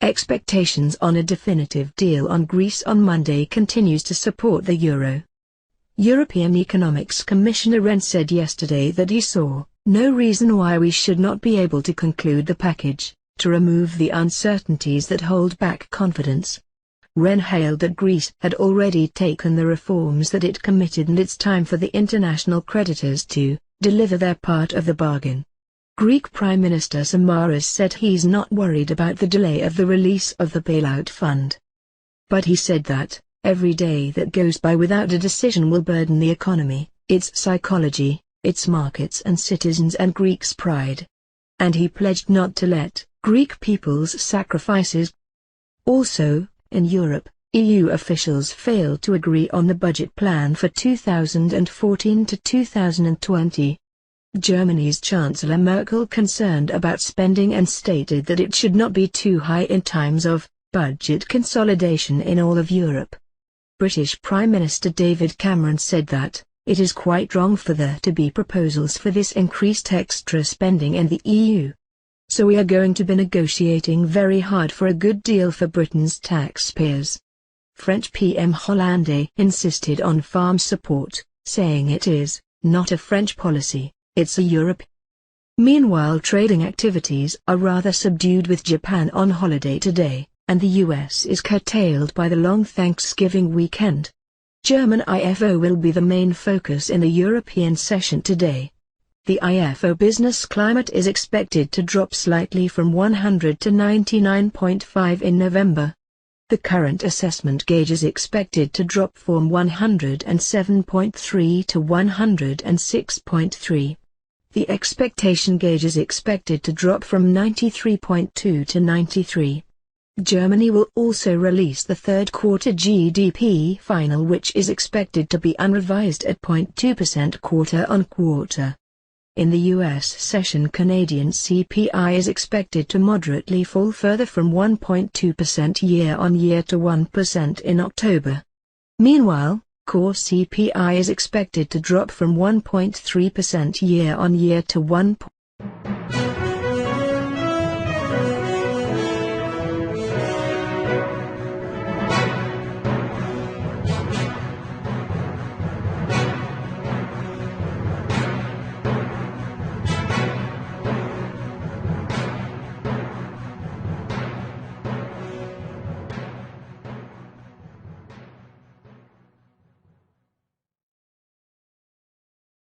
Expectations on a definitive deal on Greece on Monday continues to support the euro. European Economics Commissioner Rehn said yesterday that he saw no reason why we should not be able to conclude the package, to remove the uncertainties that hold back confidence. Rehn hailed that Greece had already taken the reforms that it committed and it's time for the international creditors to deliver their part of the bargain. Greek Prime Minister Samaras said he's not worried about the delay of the release of the bailout fund. But he said that every day that goes by without a decision will burden the economy, its psychology, its markets and citizens and Greeks' pride. And he pledged not to let Greek people's sacrifices. Also, in Europe, EU officials failed to agree on the budget plan for 2014 to 2020. Germany's Chancellor Merkel concerned about spending and stated that it should not be too high in times of budget consolidation in all of Europe. British Prime Minister David Cameron said that it is quite wrong for there to be proposals for this increased extra spending in the EU. So we are going to be negotiating very hard for a good deal for Britain's taxpayers. French PM Hollande insisted on farm support, saying it is not a French policy, it's a Europe. Meanwhile, trading activities are rather subdued with Japan on holiday today, and the US is curtailed by the long Thanksgiving weekend. German IFO will be the main focus in the European session today. The IFO business climate is expected to drop slightly from 100 to 99.5 in November. The current assessment gauge is expected to drop from 107.3 to 106.3. The expectation gauge is expected to drop from 93.2 to 93. Germany will also release the third quarter GDP final, which is expected to be unrevised at 0.2% quarter-on-quarter. In the U.S. session, Canadian CPI is expected to moderately fall further from 1.2% year-on-year to 1% in October. Meanwhile, core CPI is expected to drop from 1.3% year-on-year to 1%.